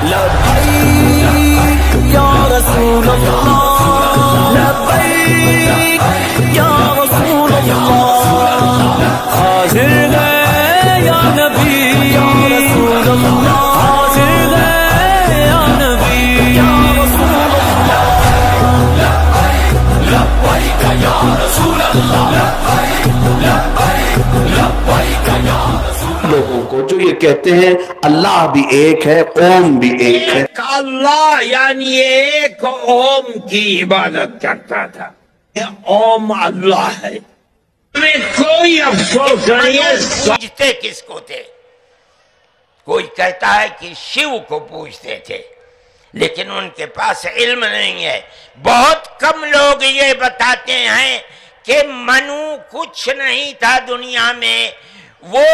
लब्बैक या रसूल अल्लाह, लब्बैक या रसूल अल्लाह, हाजिर है या नबी या रसूल अल्लाह, हाजिर है या नबी या रसूल अल्लाह, लब्बैक या रसूल अल्लाह, लब्बैक या लोगों को जो ये कहते हैं अल्लाह भी एक है, ओम भी एक है। अल्लाह यानी एक ओम की इबादत करता था, ये ओम अल्लाह है। में कोई अफसोस नहीं है। पूजते किसको थे? कोई कहता है कि शिव को पूजते थे, लेकिन उनके पास इल्म नहीं है। बहुत कम लोग ये बताते हैं कि मनु कुछ नहीं था दुनिया में, वो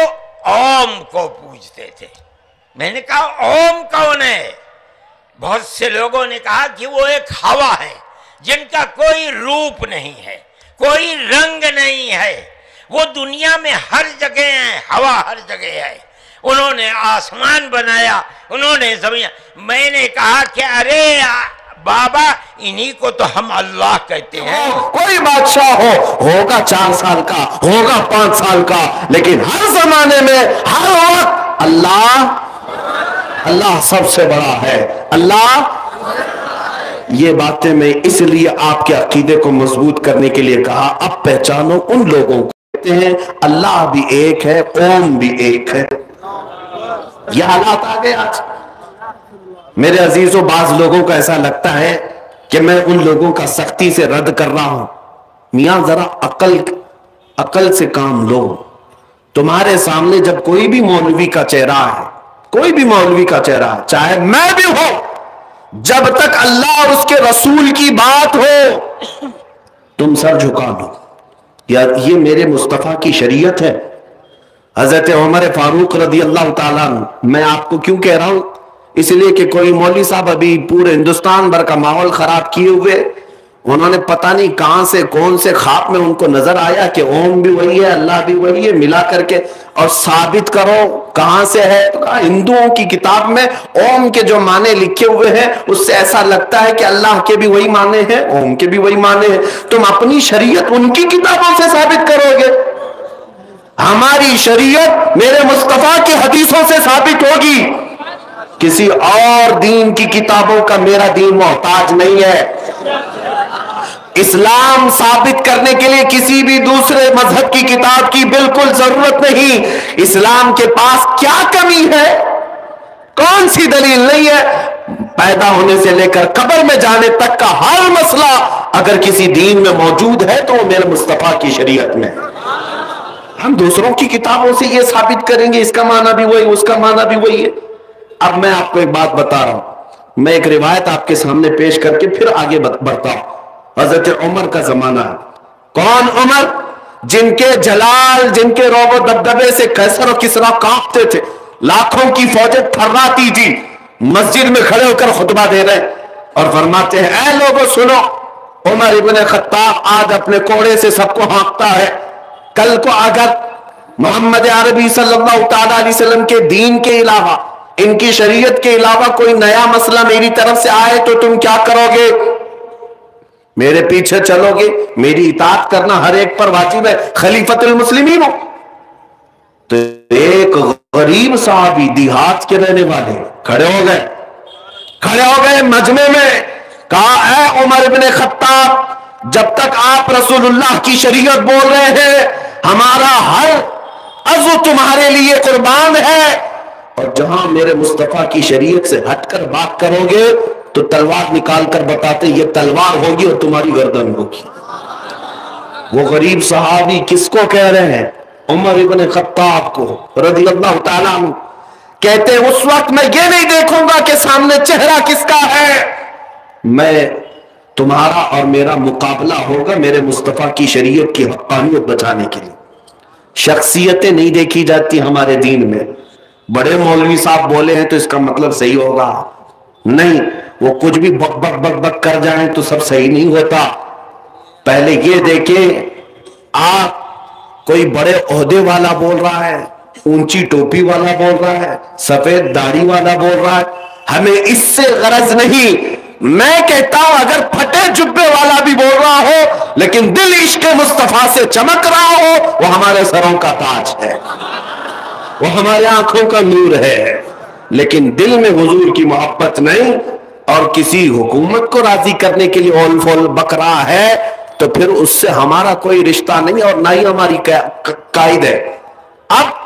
ओम को पूजते थे। मैंने कहा ओम कौन है? बहुत से लोगों ने कहा कि वो एक हवा है जिनका कोई रूप नहीं है, कोई रंग नहीं है, वो दुनिया में हर जगह है, हवा हर जगह है। उन्होंने आसमान बनाया, उन्होंने जमीन। मैंने कहा कि अरे बाबा, इन्हीं को तो हम अल्लाह कहते हैं। कोई बादशाह होगा 4 साल का, होगा 5 साल का, लेकिन हर जमाने में हर वक्त अल्लाह सबसे बड़ा है। अल्लाह, ये बातें मैं इसलिए आपके अकीदे को मजबूत करने के लिए कहा। अब पहचानो उन लोगों को कहते हैं अल्लाह भी एक है, ओम भी एक है। ये हालात आ गए आज। मेरे अजीजों, बाज लोगों को ऐसा लगता है कि मैं उन लोगों का सख्ती से रद्द कर रहा हूं। मियां जरा अकल से काम लो। तुम्हारे सामने जब कोई भी मौलवी का चेहरा है, कोई भी मौलवी का चेहरा है, चाहे मैं भी हूं, जब तक अल्लाह और उसके रसूल की बात हो तुम सर झुका लो। यार, ये मेरे मुस्तफा की शरीयत है। हजरत उमर फारूक रदी अल्लाह ताला अन्हु, मैं आपको क्यों कह रहा हूं? इसलिए कि कोई मौलवी साहब अभी पूरे हिंदुस्तान भर का माहौल खराब किए हुए, उन्होंने पता नहीं कहां से कौन से ख्वाब में उनको नजर आया कि ओम भी वही है, अल्लाह भी वही है, मिला करके और साबित करो कहां से है। तो कहा हिंदुओं की किताब में ओम के जो माने लिखे हुए हैं उससे ऐसा लगता है कि अल्लाह के भी वही माने हैं, ओम के भी वही माने हैं। तुम अपनी शरीयत उनकी किताबों से साबित करोगे? हमारी शरीयत मेरे मुस्तफा की हदीसों से साबित होगी। किसी और दीन की किताबों का मेरा दीन मोहताज नहीं है। इस्लाम साबित करने के लिए किसी भी दूसरे मजहब की किताब की बिल्कुल जरूरत नहीं। इस्लाम के पास क्या कमी है? कौन सी दलील नहीं है? पैदा होने से लेकर कब्र में जाने तक का हर मसला अगर किसी दीन में मौजूद है तो वो मेरे मुस्तफा की शरीयत में। हम दूसरों की किताबों से ये साबित करेंगे इसका माना भी वही, उसका माना भी वही है। अब मैं आपको एक बात बता रहा हूं, मैं एक रिवायत आपके सामने पेश करके फिर आगे बढ़ता हूं। हजरत उमर का जमाना है। कौन उमर? जिनके जलाल, जिनके रोबो दबदबे से कैसर और किसरा कांपते थे, लाखों की फौजें थर्राती थी, मस्जिद में खड़े होकर खुतबा दे रहे और फरमाते हैं, ऐ लोगों सुनो, उमर इब्न खत्ताब आज अपने कोड़े से सबको हाँकता है। कल को अगर मोहम्मद अरबी सल्लल्लाहु तआला अलैहि वसल्लम के दीन के अलावा, इनकी शरीयत के अलावा कोई नया मसला मेरी तरफ से आए तो तुम क्या करोगे? मेरे पीछे चलोगे? मेरी इताअत करना हर एक पर वाजिब है, खलीफतुल मुस्लिमीन हो। तो एक गरीब साहबी देहात के रहने वाले खड़े हो गए मजमे में, कहा, ऐ उमर इब्न खत्ताब, जब तक आप रसूलुल्लाह की शरीयत बोल रहे हैं हमारा हर अज़्व तुम्हारे लिए कुर्बान है, और जहां मेरे मुस्तफा की शरीयत से हटकर बात करोगे तो तलवार निकाल कर बताते ये तलवार होगी और तुम्हारी गर्दन होगी। वो गरीब सहाबी किसको कह रहे हैं? उमर इब्न खत्ताब को रज़ियल्लाहु ताला अन्हु। कहते उस वक्त मैं ये नहीं देखूंगा कि सामने चेहरा किसका है, मैं तुम्हारा और मेरा मुकाबला होगा मेरे मुस्तफा की शरीयत की हक़ानियत बचाने के लिए। शख्सियतें नहीं देखी जाती हमारे दीन में। बड़े मौलवी साहब बोले हैं तो इसका मतलब सही होगा? नहीं, वो कुछ भी बक बक बक बक कर जाए तो सब सही नहीं होता। पहले ये देखें, आप कोई बड़े ओहदे वाला बोल रहा है, ऊंची टोपी वाला बोल रहा है, सफेद दाढ़ी वाला बोल रहा है, ہمیں اس سے غرض نہیں. میں کہتا ہوں اگر پھٹے جبے والا بھی بول رہا ہو لیکن دل عشق مصطفیٰ سے چمک رہا ہو, وہ ہمارے سروں کا تاج ہے, وہ ہمارے آنکھوں کا نور ہے. لیکن دل میں حضور کی محبت نہیں اور کسی حکومت کو راضی کرنے کے لیے اول فول بک رہا ہے تو پھر اس سے ہمارا کوئی رشتہ نہیں اور نہ ہی ہماری قائد ہے. اب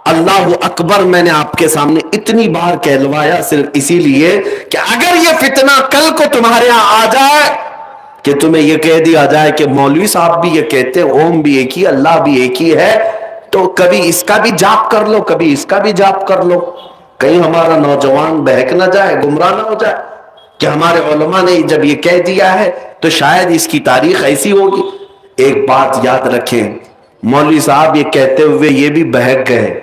اللہ اکبر میں نے آپ کے سامنے اتنی بار کہلوایا صرف اسی لیے کہ اگر یہ فتنہ کل کو تمہارے ہاں آ جائے کہ تمہیں یہ کہہ دیا جائے کہ مولوی صاحب بھی یہ کہتے ہیں اوم بھی ایک ہی, اللہ بھی ایک ہی ہے, تو کبھی اس کا بھی جاپ کر لو, کبھی اس کا بھی جاپ کر لو, کہیں ہمارا نوجوان بہک نہ جائے, گمراہ نہ ہو جائے کہ ہمارے علماء نے جب یہ کہہ دیا ہے تو شاید اس کی تاریخ ایسی ہوگی. ایک بات یاد رکھیں, مولوی صاحب یہ کہتے ہوئے یہ بھی بہک گئے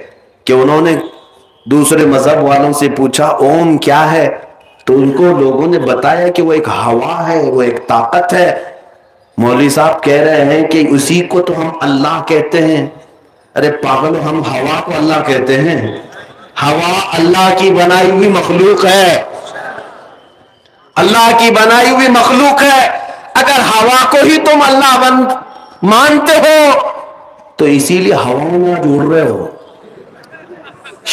کہ انہوں نے دوسرے مذہب والوں سے پوچھا اوم کیا ہے, تو ان کو لوگوں نے بتایا کہ وہ ایک ہوا ہے, وہ ایک طاقت ہے. مولوی صاحب کہہ رہے ہیں کہ اسی کو تو ہم اللہ کہتے ہیں. ارے پاگل, ہم ہوا کو اللہ کہتے ہیں؟ ہوا اللہ کی بنائی ہوئی مخلوق ہے, اللہ کی بنائی ہوئی مخلوق ہے. اگر ہوا کو ہی تم اللہ مانتے ہو تو اسی لیے ہواؤں میں جوڑ رہے ہو.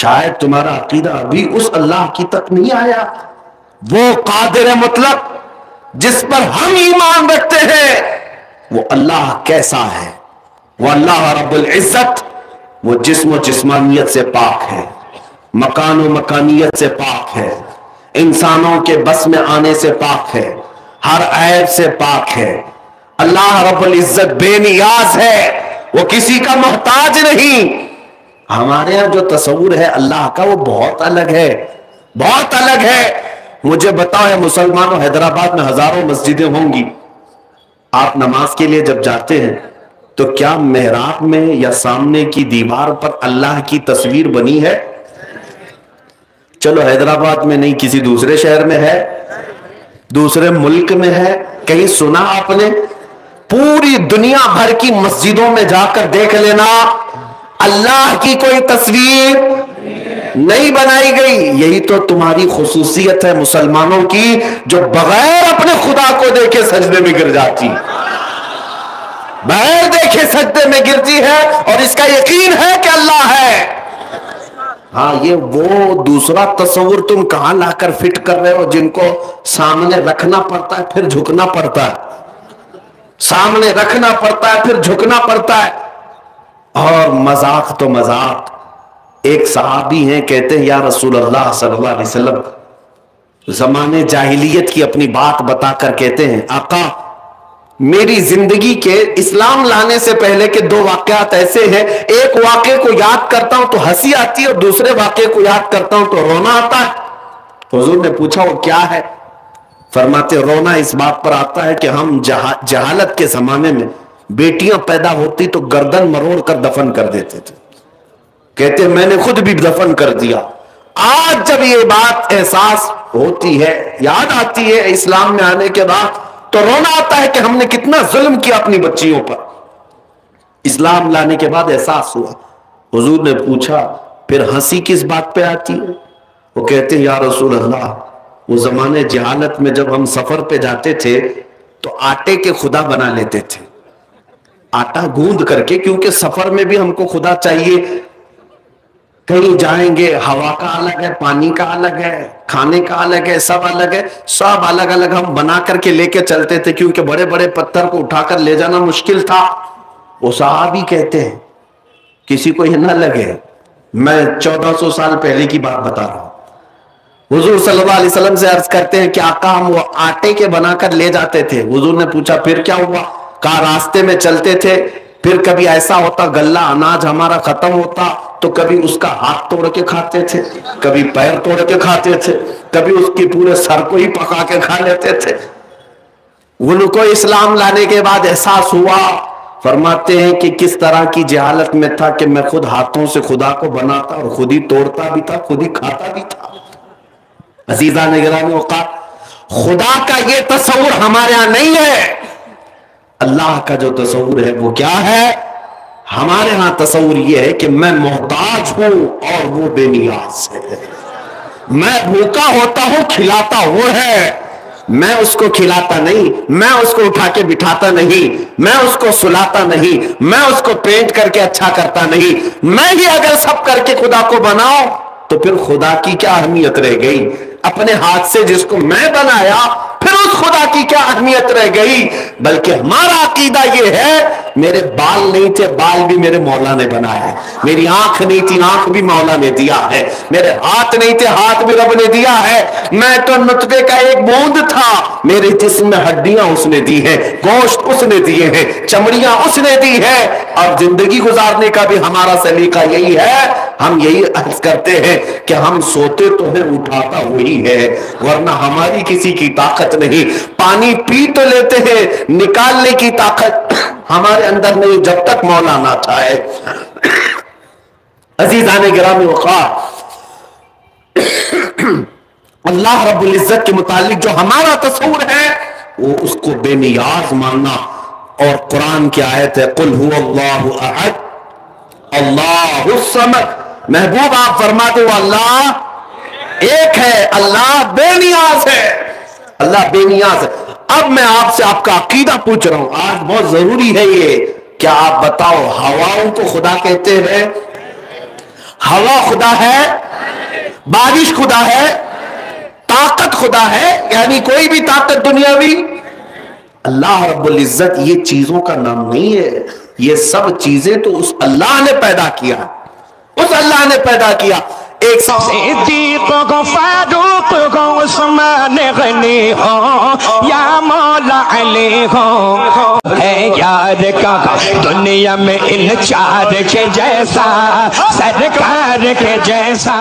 شاید تمہارا عقیدہ ابھی اس اللہ کی تک نہیں آیا. وہ قادر مطلق جس پر ہم ایمان رکھتے ہیں وہ اللہ کیسا ہے؟ وہ اللہ رب العزت, وہ جسم و جسمانیت سے پاک ہے, مکان و مکانیت سے پاک ہے, انسانوں کے بس میں آنے سے پاک ہے, ہر عیب سے پاک ہے. اللہ رب العزت بے نیاز ہے, وہ کسی کا محتاج نہیں. ہمارے ہاں جو تصور ہے اللہ کا وہ بہت الگ ہے, بہت الگ ہے. مجھے بتاؤ ہے مسلمانوں, حیدرآباد میں ہزاروں مسجدیں ہوں گی, آپ نماز کے لیے جب جاتے ہیں تو کیا محراب میں یا سامنے کی دیوار پر اللہ کی تصویر بنی ہے؟ چلو حیدرآباد میں نہیں, کسی دوسرے شہر میں ہے, دوسرے ملک میں ہے, کہیں سنا آپ نے؟ پوری دنیا بھر کی مسجدوں میں جا کر دیکھ لینا, اللہ کی کوئی تصویر نہیں بنائی گئی. یہی تو تمہاری خصوصیت ہے مسلمانوں کی, جو بغیر اپنے خدا کو دیکھے سجدے میں گر جاتی, بغیر دیکھے سجدے میں گرتی ہے اور اس کا یقین ہے کہ اللہ ہے. ہاں, یہ وہ دوسرا تصور تم کہاں لا کر فٹ کر رہے ہو, جن کو سامنے رکھنا پڑتا ہے پھر جھکنا پڑتا ہے, سامنے رکھنا پڑتا ہے پھر جھکنا پڑتا ہے. اور مذاق تو مذاق. ایک صحابی ہیں, کہتے ہیں یا رسول اللہ صلی اللہ علیہ وسلم, زمانے جاہلیت کی اپنی بات بتا کر کہتے ہیں آقا میری زندگی کے اسلام لانے سے پہلے کے دو واقعات ایسے ہیں, ایک واقعے کو یاد کرتا ہوں تو ہنسی آتی ہے اور دوسرے واقعے کو یاد کرتا ہوں تو رونا آتا ہے. حضور نے پوچھا وہ کیا ہے؟ فرماتے رونا اس بات پر آتا ہے کہ ہم جہالت کے زمانے میں بیٹیاں پیدا ہوتی تو گردن مروڑ کر دفن کر دیتے تھے. کہتے میں نے خود بھی دفن کر دیا. آج جب یہ بات احساس ہوتی ہے, یاد آتی ہے اسلام میں آنے کے بعد, تو رونا آتا ہے کہ ہم نے کتنا ظلم کیا اپنی بچیوں پر. اسلام لانے کے بعد احساس ہوا. حضور نے پوچھا پھر ہنسی کس بات پہ آتی ہے؟ وہ کہتے ہیں یا رسول اللہ وہ زمانے جہالت میں جب ہم سفر پہ جاتے تھے تو آٹے کے خدا بنا لیتے تھے, آٹا گوندھ کر کے, کیونکہ سفر میں بھی ہم کو خدا چاہیے. کہیں جائیں گے ہوا کا الگ ہے, پانی کا الگ ہے, کھانے کا الگ ہے, سب الگ ہے, سب الگ الگ ہم بنا کر کے لے کے چلتے تھے, کیونکہ بڑے بڑے پتھر کو اٹھا کر لے جانا مشکل تھا. وہ صحابی کہتے ہیں کسی کو یہ نہ لگے میں 1400 سال پہلے کی بات بتا رہا ہوں. حضور صلی اللہ علیہ وسلم سے عرض کرتے ہیں کہ آقا ہم وہ آٹے کے بنا کر لے جاتے تھے. حضور نے پوچھا پھر کیا ہوا؟ کہا راستے میں چلتے تھے, پھر کبھی ایسا ہوتا غلہ اناج ہمارا ختم ہوتا تو کبھی اس کا ہاتھ توڑ کے کھاتے تھے, کبھی پیر توڑ کے کھاتے تھے, کبھی اس کی پورے سر کو ہی پکا کے کھا لیتے تھے. ان کو اسلام لانے کے بعد احساس ہوا. فرماتے ہیں کہ کس طرح کی جہالت میں تھا کہ میں خود ہاتھوں سے خدا کو بناتا اور خود ہی توڑتا بھی تھا, خود ہی کھاتا بھی تھا. عزیزان گرامی اوقات, خدا کا یہ تصور ہمارے ہاں نہیں ہے. اللہ کا جو تصور ہے وہ کیا ہے؟ ہمارے ہاں تصور یہ ہے کہ میں محتاج ہوں اور وہ بے نیاز ہے. मैं भूखा होता हूं, खिलाता वो है। मैं उसको खिलाता नहीं, मैं उसको उठा के बिठाता नहीं, मैं उसको सुलाता नहीं, मैं उसको पेंट करके अच्छा करता नहीं। मैं ही अगर सब करके खुदा को बनाऊं तो फिर खुदा की क्या अहमियत रह गई? अपने हाथ से जिसको मैं बनाया, फिर उस खुदा की क्या अहमियत रह गई? बल्कि हमारा अकीदा ये है, मेरे बाल नहीं थे, बाल भी मेरे मौला ने बनाया। मेरी आंख नहीं थी, आंख भी मौला ने दिया है। मेरे हाथ नहीं थे, हाथ भी रब ने दिया है। मैं तो नुतफे का एक बूंद था, मेरे जिस्म में हड्डियां उसने दी हैं, गोश्त उसने दिए हैं, चमड़ियां उसने दी है। और जिंदगी गुजारने का भी हमारा सलीका यही है। हम यही अर्ज करते हैं कि हम सोते तो है, उठाता वही है, वरना हमारी किसी की ताकत नहीं। पानी पी तो लेते हैं, निकालने की ताकत हमारे अंदर नहीं, जब तक मौला ना चाहे। अजीजान गिरामी वक़ार, अल्लाह रब्बुल इज्जत के मुतालिक जो हमारा तस्वूर है वो उसको बेनियाज मानना। और कुरान की आयत है, कुल हुवल्लाहु अहद अल्लाहुस समद। महबूब आप फरमाते हो अल्लाह एक है, अल्लाह बेनियाज है, अल्लाह बेनियाज है। अब मैं आपसे आपका अकीदा पूछ रहा हूं, आज बहुत जरूरी है ये। क्या आप बताओ, हवाओं को खुदा कहते हैं? हवा खुदा है? बारिश खुदा है? ताकत खुदा है? यानी कोई भी ताकत दुनियावी? अल्लाह रब्बुल इज्जत ये चीजों का नाम नहीं है। ये सब चीजें तो उस अल्लाह ने पैदा किया, उस अल्लाह ने पैदा किया। एक सिद्दीक़ को, फारूक को, उस्मान गनी हो या मौला अली हो, है यार का दुनिया में इन चार के जैसा, सरकार के जैसा।